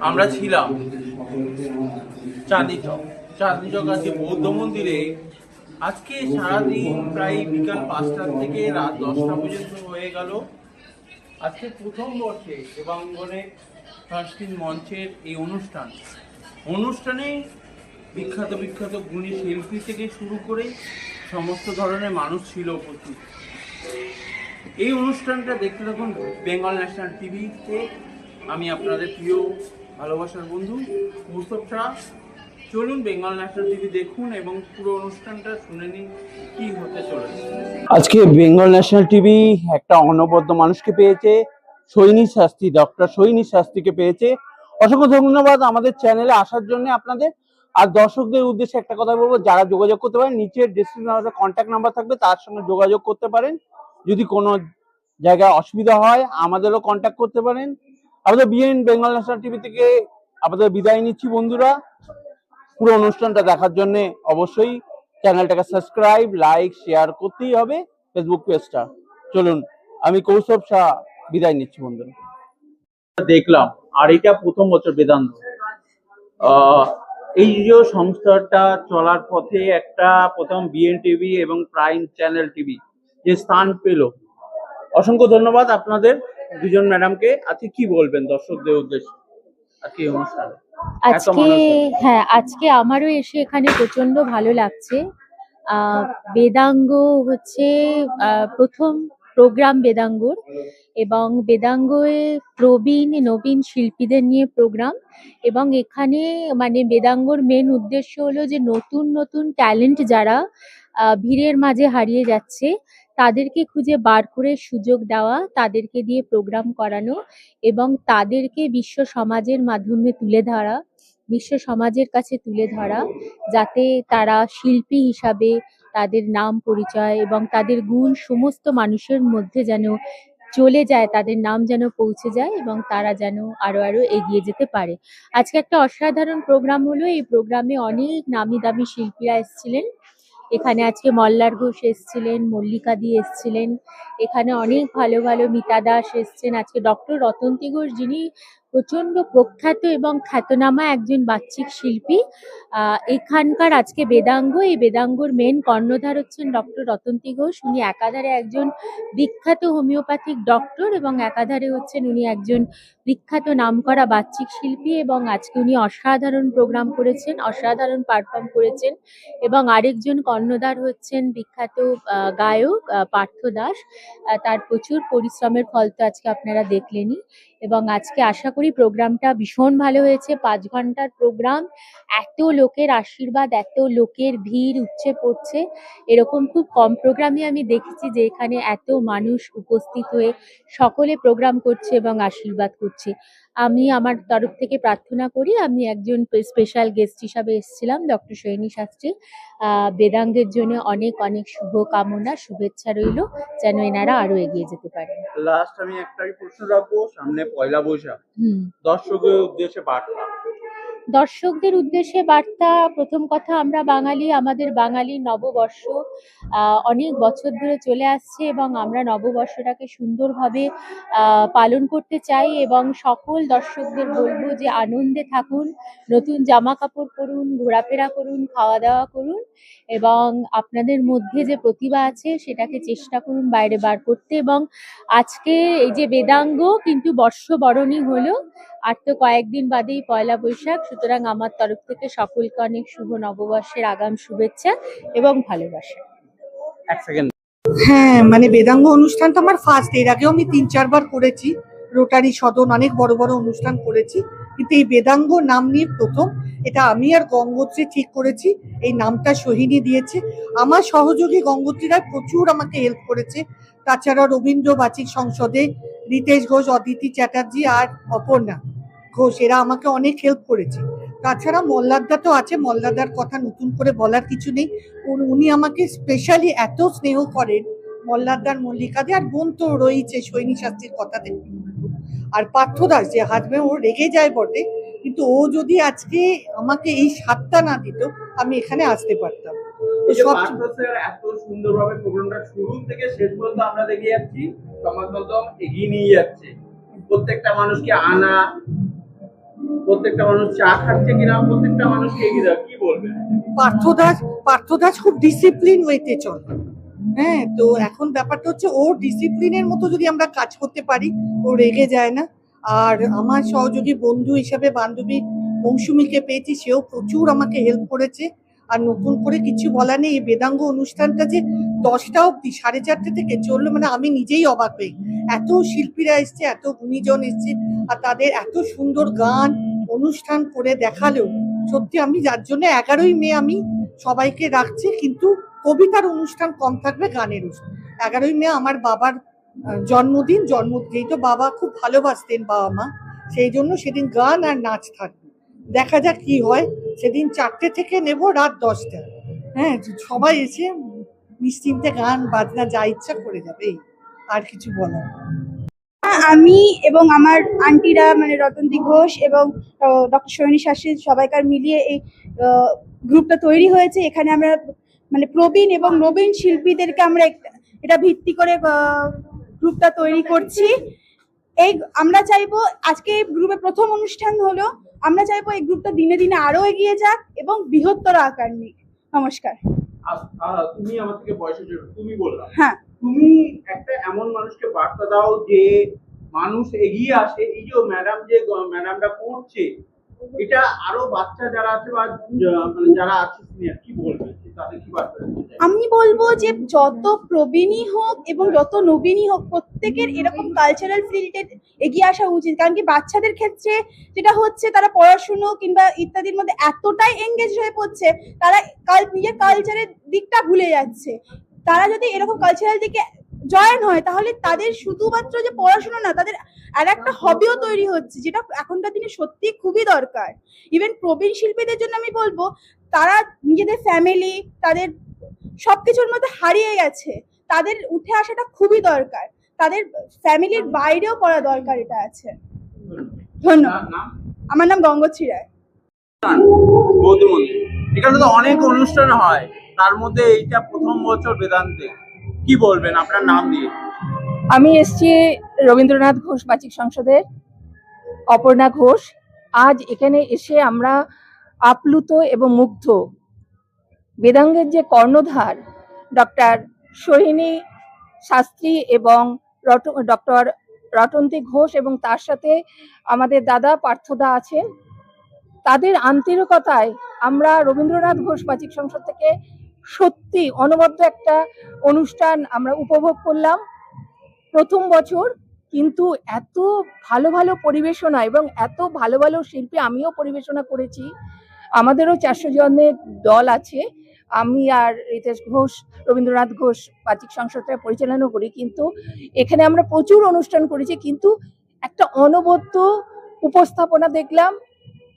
আমরা ছিলাম চাঁদনি চক। চাঁদনি চক আছে বৌদ্ধ মন্দিরে। আজকে সারাদিন প্রায় বিকাল 5টা থেকে রাত 10টা পর্যন্ত হয়ে গেল। আজকে প্রথম বর্ষে দেবাঙ্গনে সংস্কৃত মঞ্চের এই অনুষ্ঠানে বিখ্যাত বিখ্যাত গুণী শিল্পী থেকে শুরু করে সমস্ত ধরনের মানুষ ছিল উপস্থিত। এই অনুষ্ঠানটা দেখতে থাকুন বেঙ্গল ন্যাশনাল টিভিতে। আমি আপনাদের প্রিয় ভালোবাসার বন্ধু মুস্তফা শাহ। চলুন বেঙ্গল ন্যাশনাল টিভি দেখুন এবং পুরো অনুষ্ঠানটা শুনে নিন কি হতে চলেছে। আজকে বেঙ্গল ন্যাশনাল টিভি একটা অনবদ্য মানুষকে পেয়েছে, সৈনী শাস্ত্রী, ডক্টর সৈনী শাস্ত্রীকে পেয়েছে। অসংখ্য ধন্যবাদ আমাদের চ্যানেলে আসার জন্য আপনাদের। আর দর্শকদের উদ্দেশ্যে একটা কথা বলবো, যারা যোগাযোগ করতে পারেন নিচের ডেসক্রিপশনে কন্ট্যাক্ট নাম্বার থাকবে, তার সঙ্গে যোগাযোগ করতে পারেন। যদি কোনো জায়গায় অসুবিধা হয় আমাদেরও কন্ট্যাক্ট করতে পারেন। আমাদের বিএন বেঙ্গল ন্যাশনাল টিভি থেকে আপনাদের বিদায় নিচ্ছি বন্ধুরা। পুরো অনুষ্ঠানটা দেখার জন্য অবশ্যই চ্যানেলটাকে সাবস্ক্রাইব, লাইক, শেয়ার করতেই হবে, ফেসবুক পেজটা। চলুন, আমি কৌস্তব শাহ বিদায় নিচ্ছি বন্ধুরা। দেখলাম আর এটা প্রথম বছর বেদান্ত এই যে সংস্থাটা চলার পথে একটা প্রথম বিএন টিভি এবং প্রাইম চ্যানেল টিভি যে স্থান পেল। অসংখ্য ধন্যবাদ আপনাদের দুজন ম্যাডামকে। আজকে কি বলবেন দর্শকদের উদ্দেশ্যে আজকে এই অনুষ্ঠানে? আজকে আমারও এসে এখানে প্রচন্ড ভালো লাগছে। বেদাঙ্গ হচ্ছে প্রথম প্রোগ্রাম বেদাঙ্গর, এবং বেদাঙ্গয়ে প্রবীণ নবীন শিল্পীদের নিয়ে প্রোগ্রাম। এবং এখানে মানে বেদাঙ্গর মেন উদ্দেশ্য হলো যে নতুন নতুন ট্যালেন্ট যারা ভিড়ের মাঝে হারিয়ে যাচ্ছে তাদেরকে খুঁজে বার করে সুযোগ দেওয়া, তাদেরকে দিয়ে প্রোগ্রাম করানো এবং তাদেরকে বিশ্ব সমাজের মাধ্যমে তুলে ধরা, বিশ্ব সমাজের কাছে তুলে ধরা, যাতে তারা শিল্পী হিসাবে তাদের নাম পরিচয় এবং তাদের গুণ সমস্ত মানুষের মধ্যে যেন চলে যায়, তাদের নাম যেন পৌঁছে যায় এবং তারা যেন আরো আরো এগিয়ে যেতে পারে। আজকে একটা অসাধারণ প্রোগ্রাম হলো। এই প্রোগ্রামে অনেক নামি দামি শিল্পীরা এসেছিলেন। এখানে আজকে মল্লার ঘোষ এসেছিলেন, মল্লিকা দি এসেছিলেন, এখানে অনেক ভালো ভালো মিতা দাস এসছেন। আজকে ডক্টর রতন্তী ঘোষ, যিনি প্রচন্ড প্রখ্যাত এবং খ্যাতনামা একজন বাচিক শিল্পী। এখানকার আজকে বেদাঙ্গ, এই বেদাঙ্গর মেন কর্ণধার হচ্ছেন ডক্টর রতন্তী ঘোষ। উনি একাধারে একজন বিখ্যাত হোমিওপ্যাথিক ডক্টর এবং একাধারে হচ্ছেন উনি একজন বিখ্যাত নামকরা বাচিক শিল্পী। এবং আজকে উনি অসাধারণ প্রোগ্রাম করেছেন, অসাধারণ পারফর্ম করেছেন। এবং আরেকজন কর্ণধার হচ্ছেন বিখ্যাত গায়ক পার্থ দাস। তার প্রচুর পরিশ্রমের ফল তো আজকে আপনারা দেখলেনই। এবং আজকে আশা করি প্রোগ্রামটা ভীষণ ভালো হয়েছে। 5 ঘন্টার প্রোগ্রাম, এত লোকের আশীর্বাদ, এত লোকের ভিড় উপচে পড়ছে, এরকম খুব কম প্রোগ্রামে আমি দেখেছি যে এখানে এত মানুষ উপস্থিত হয়ে সকলে প্রোগ্রাম করছে এবং আশীর্বাদ করছে। আমি আমার তরফ থেকে প্রার্থনা করি, আমি একজন স্পেশাল গেস্ট হিসাবে এসেছিলাম, ডক্টর সৈনী শাস্ত্রী। বেদাঙ্গের জন্য অনেক অনেক শুভ কামনা, শুভেচ্ছা রইল, যেন এনারা আরো এগিয়ে যেতে পারে। লাস্ট আমি একটাই প্রশ্ন রাখবো, সামনে পয়লা বৈশাখ, দর্শকের উদ্দেশ্যে বার্তা। দর্শকদের উদ্দেশ্যে বার্তা, প্রথম কথা, আমরা বাঙালি, আমাদের বাঙালি নববর্ষ অনেক বছর ধরে চলে আসছে এবং আমরা নববর্ষটাকে সুন্দরভাবে পালন করতে চাই। এবং সকল দর্শকদের বলবো যে আনন্দে থাকুন, নতুন জামা কাপড় পরুন, ঘোরাফেরা করুন, খাওয়া দাওয়া করুন এবং আপনাদের মধ্যে যে প্রতিভা আছে সেটাকে চেষ্টা করুন বাইরে বার করতে। এবং আজকে এই যে বেদাঙ্গ কিন্তু বর্ষবরণী হলো, আর তো কয়েকদিন বাদেই পয়লা বৈশাখ। সুতরাং আমার তরফ থেকে সকলকে অনেক শুভ নববর্ষের আগাম শুভেচ্ছা এবং ভালোবাসা। হ্যাঁ, মানে বেদাঙ্গ অনুষ্ঠানটা আমার ফার্স্ট। এর আগেও আমি 3-4 বার করেছি, রোটারি সদন, অনেক বড় বড় অনুষ্ঠান করেছি, কিন্তু এই বেদাঙ্গ নাম নিয়ে প্রথম। এটা আমি আর গঙ্গোত্রী ঠিক করেছি, এই নামটা সোহিনী দিয়েছে। আমার সহযোগী গঙ্গোত্রীরা প্রচুর আমাকে হেল্প করেছে। তাছাড়া রবীন্দ্র বাচিক সংসদে রিতেশ ঘোষ, অদিতি চ্যাটার্জি আর অপর্ণা ঘোষ, এরা আমাকে অনেক হেল্প করেছে। তাছাড়া মল্লারদা তো আছে, মল্লারদার কথা নতুন করে বলার কিছু নেই। উনি আমাকে স্পেশালি এত স্নেহ করেন, মল্লারদার, মল্লিকাদের, আর বোন তো রয়েছে সৈনী শাস্ত্রীর কথা দেখি। আর পার্থ দাস, যে হাজবেন্ড, ও রেগে যায় বটে, কিন্তু ও যদি আজকে আমাকে এই সাতটা না দিত আমি এখানে আসতে পারতাম। এত সুন্দরভাবে প্রোগ্রামটা শুরু থেকে শেষ পর্যন্ত আমরা দেখে যাচ্ছি, সমাজ এগিয়ে নিয়ে যাচ্ছে, প্রত্যেকটা মানুষকে আনা, প্রত্যেকটা মানুষ চা খাচ্ছে কিনা, প্রত্যেকটা মানুষকে এগিয়ে দেওয়া, কি বলবেন? পার্থদাস খুব ডিসিপ্লিন ওয়েতে চলে। হ্যাঁ, তো এখন ব্যাপারটা হচ্ছে ওর ডিসিপ্লিনের মতো যদি আমরা কাজ করতে পারি, ও রেগে যায় না। আর আমার সহযোগী বন্ধু হিসাবে বান্ধবী মৌসুমীকে পেয়েছি, সেও প্রচুর আমাকে হেল্প করেছে। আর নতুন করে কিছু বলার নেই, এই বেদাঙ্গ অনুষ্ঠানটা যে 10টা অব্দি 4:30 থেকে চললো, মানে আমি নিজেই অবাক হই। এত শিল্পীরা এসছে, এত গুণীজন এসছে, আর তাদের এত সুন্দর গান অনুষ্ঠান করে দেখালো। সত্যি আমি যার জন্য 11ই মে আমি সবাইকে রাখছি, কিন্তু কবিতার অনুষ্ঠান কম থাকবে, গানের অনুষ্ঠান। 11ই মে আমার বাবার জন্মদিন, যেহেতু বাবা খুব ভালোবাসতেন বাবা মা, সেই জন্য সেদিন গান আর নাচ থাকবে। দেখা যাক কি হয়। সেদিন 4টে থেকে নেব রাত 10টা। হ্যাঁ, সবাই এসে নিশ্চিন্তে গান বাজনা যা ইচ্ছা করে যাবে, এই আর কিছু বলার নেই। আমি এবং আমার আন্টিরা মানে রতনদি ঘোষ এবং ডক্টর সোহিনী শাস্ত্রী সবাইকার মিলিয়ে এই গ্রুপটা তৈরি হয়েছে। এখানে আমরা মানে প্রবীণ এবং নবীন শিল্পীদেরকে আমরা এটা ভিত্তি করে গ্রুপটা তৈরি করছি। এই আমরা চাইবো, আজকে এই গ্রুপে প্রথম অনুষ্ঠান হলো, আমরা চাইবো এই গ্রুপটা দিনে দিনে আরো এগিয়ে যাক এবং বৃহত্তর আকার নিক। নমস্কার। তুমি আমার থেকে বয়সে ছোট, তুমি বললাম, হ্যাঁ, তুমি একটা এমন মানুষকে বার্তা দাও যে মানুষ এগিয়ে আসে। এই যে ম্যাডামটা করছে, এটা আরো বাচ্চা যারা আছে বা মানে যারা আছে সিনিয়র, কি বলবে, তাদের কি বার্তা দিতে চাই? আমি বলবো যে যত প্রবীণই হোক এবং যত নবীনই হোক, প্রত্যেকের এরকম কালচারাল ফিল্ডে এগিয়ে আসা উচিত। কারণ কি বাচ্চাদের ক্ষেত্রে যেটা হচ্ছে, তারা পড়াশুনো কিংবা ইত্যাদির মধ্যে এতটাই এঙ্গেজ হয়ে পড়ছে, তারা নিজের কালচারের দিকটা ভুলে যাচ্ছে। তারা যদি এরকম কালচারাল দিকে জয়েন হয়, তাহলে তাদের শুধুমাত্র যে পড়াশোনা না, তাদের আর একটা হবিও তৈরি হচ্ছে, যেটা এখনকার দিনে সত্যি খুবই দরকার। ইভেন প্রবীণ শিল্পীদের জন্য আমি বলবো, তারা নিজেদের ফ্যামিলি, তাদের সবকিছুর মধ্যে হারিয়ে গেছে, তাদের উঠে আসাটা খুবই দরকার। তাদের ফ্যামিলির বাইরেও পড়া দরকার, এটা আছে। ধন্যবাদ। আমার নাম গঙ্গোত্রী রায়। বৌদ্ধ মন্দির, এখানে তো অনেক অনুষ্ঠান হয়, তার মধ্যে এইটা প্রথম বছর বেদান্তে, কি বলবেন আপনার নাম দিয়ে? আমি এসছি রবীন্দ্রনাথ ঘোষ বাচিক সংসদের অপর্ণা ঘোষ। আজ এখানে এসে আমরা আপ্লুত এবং মুগ্ধ। বেদাঙ্গের যে কর্ণধার ডক্টর সোহিনী শাস্ত্রী এবং ডক্টর রতন্তী ঘোষ এবং তার সাথে আমাদের দাদা পার্থদা আছেন, তাদের আন্তরিকতায় আমরা রবীন্দ্রনাথ ঘোষ বাচিক সংসদ থেকে সত্যি অনবদ্য একটা অনুষ্ঠান আমরা উপভোগ করলাম। প্রথম বছর, কিন্তু এত ভালো ভালো পরিবেশনা এবং এত ভালো ভালো শিল্পী, আমিও পরিবেশনা করেছি। আমাদেরও 400 জনের দল আছে। আমি আর রিতেশ ঘোষ রবীন্দ্রনাথ ঘোষ বাচিক সংসদটা পরিচালনা করি, কিন্তু এখানে আমরা প্রচুর অনুষ্ঠান করেছি, কিন্তু একটা অনবদ্য উপস্থাপনা দেখলাম।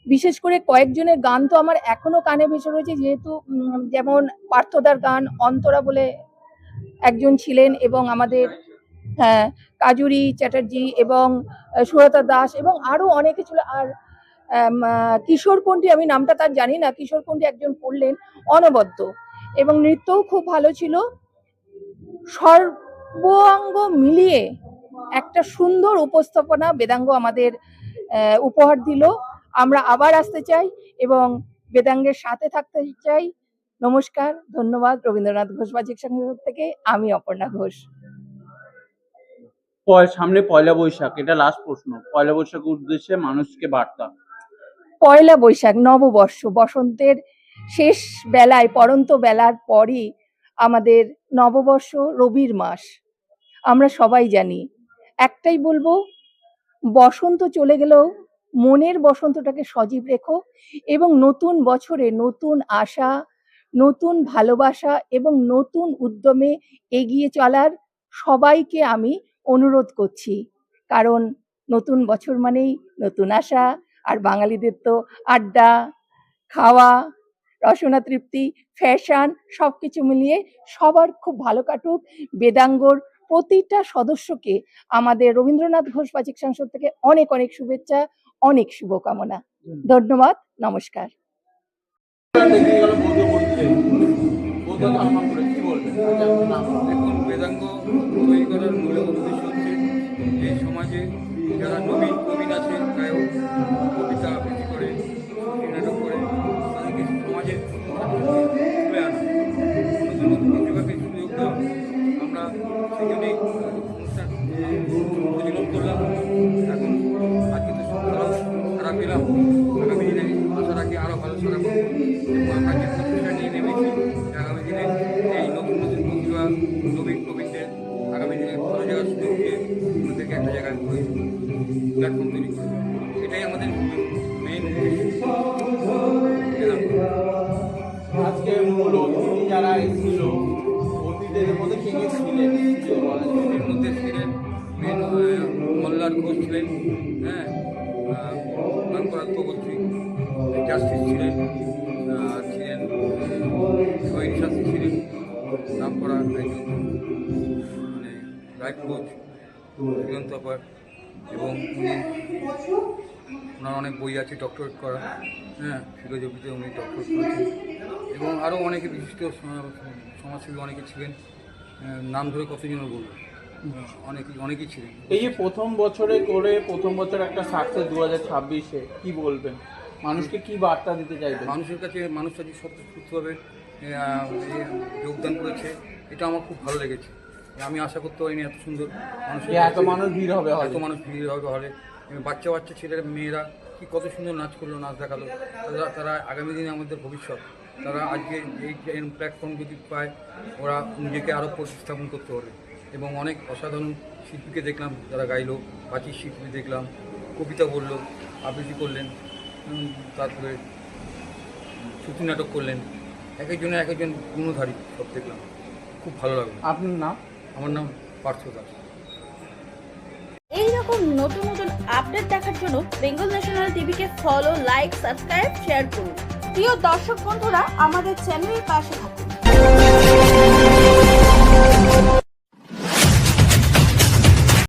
বিশেষ করে কয়েকজনের গান তো আমার এখনো কানে ভেসে রয়েছে, যেহেতু যেমন পার্থদার গান, অন্তরা বলে একজন ছিলেন, এবং আমাদের কাজুরি চ্যাটার্জি এবং সুরতা দাস এবং আরো অনেকে ছিল। আর কিশোর কুন্ডি, আমি নামটা তার জানি না, কিশোর কুন্ডি একজন পড়লেন, অনবদ্য, এবং নৃত্যও খুব ভালো ছিল। সর্বাঙ্গ মিলিয়ে একটা সুন্দর উপস্থাপনা বেদাঙ্গ আমাদের উপহার দিল। আমরা আবার আসতে চাই এবং বেদাঙ্গের সাথে থাকতে চাই। নমস্কার, ধন্যবাদ। রবীন্দ্রনাথ ঘোষ বাচিক সংসদ থেকে আমি অপর্ণা ঘোষ। সামনে পয়লা বৈশাখ, এটা লাস্ট প্রশ্ন, পয়লা বৈশাখের উদ্দেশ্যে মানুষকে বার্তা। পয়লা বৈশাখ নববর্ষ, বসন্তের শেষ বেলায়, পরন্ত বেলার পরই আমাদের নববর্ষ, রবির মাস। আমরা সবাই জানি, একটাই বলবো, বসন্ত চলে গেলেও মনের বসন্তটাকে সজীব রেখো এবং নতুন বছরে নতুন আশা, নতুন ভালোবাসা এবং নতুন উদ্যমে এগিয়ে চলার সবাইকে আমি অনুরোধ করছি। কারণ নতুন বছর মানেই নতুন আশা, আর বাঙালিদের তো আড্ডা, খাওয়া, রসনা তৃপ্তি, ফ্যাশন, সবকিছু মিলিয়ে সবার খুব ভালো কাটুক। বেদাঙ্গর প্রতিটা সদস্যকে আমাদের রবীন্দ্রনাথ ঘোষ বাচিক সংসদ থেকে অনেক অনেক শুভেচ্ছা, অনেক শুভকামনা। ধন্যবাদ, নমস্কার। দেখুন, বেদাঙ্গ তৈরি করার মূল উদ্দেশ্য হচ্ছে এই সমাজে যারা নবীন প্রবীণ আছে, গায়ক, কবিতা পেলাম। আগামী দিনে আশা রাখি আরও ভালো সারা পাবো এবং আমরা যে প্রচেষ্টা নিয়ে নেমেছি আগামী দিনে এই নতুন নতুন প্রতিভা নবীন প্রবীণদের আগামী দিনে ভালো জায়গার সুযোগ দিয়ে ওদেরকে একটা জায়গায় প্ল্যাটফর্ম তৈরি করে এটাই আমাদের মেইন আজকে মূল অতিথি যারা এসেছিল অতিথিদের মধ্যে কে কে ছিলেন এর মধ্যে ছিলেন মেন মল্লার ঘোষ ছিলেন, হ্যাঁ, নামকরা তপস্বী জাস্টিস ছিলেন, ছিলেন সোহেল শাস্ত্রী ছিলেন, নামকরা একজন মানে রাইট কোচ হিরণ তপার, এবং ওনার অনেক বই আছে ডক্টরেট করা, হ্যাঁ, ফিলোজফিতে উনি ডক্টরেট করেছেন, এবং আরও অনেকে বিশিষ্ট সমাজসেবী অনেকে ছিলেন, নাম ধরে কতজনের বলবো, অনেকেই ছিলেন। এই যে প্রথম বছরে করে প্রথম বছর একটা সাকসেস 2026-এ কি বলবেন, মানুষকে কি বার্তা দিতে চাইবেন? মানুষের কাছে মানুষটা যে স্বতঃস্ফূর্তভাবে যোগদান করেছে এটা আমার খুব ভালো লেগেছে। আমি আশা করতে পারিনি এত সুন্দর এত মানুষ ভিড় হবে, এত মানুষ ভিড় হবে হলে। বাচ্চা বাচ্চা ছেলেরা মেয়েরা কি কত সুন্দর নাচ করলো, নাচ দেখালো। তারা আগামী দিনে আমাদের ভবিষ্যৎ। তারা আজকে এই প্ল্যাটফর্ম যদি পায় ওরা নিজেকে আরও প্রতিস্থাপন করতে পারে। এবং অনেক অসাধারণ শিল্পীকে দেখলাম যারা গাইলো, বাচিক শিল্পী দেখলাম, কবিতা বললো, আবৃত্তি করলেন, তারপরে শ্রুতি নাটক করলেন, এক একজন গুণধারী সব দেখলাম, খুব ভালো লাগলো। আপনার নাম? আমার নাম পার্থ দাস। এইরকম নতুন নতুন আপডেট দেখার জন্য বেঙ্গল ন্যাশনাল টিভিকে ফলো, লাইক, সাবস্ক্রাইব, শেয়ার করুন। প্রিয় দর্শক বন্ধুরা, আমাদের চ্যানেলের পাশে থাকুন।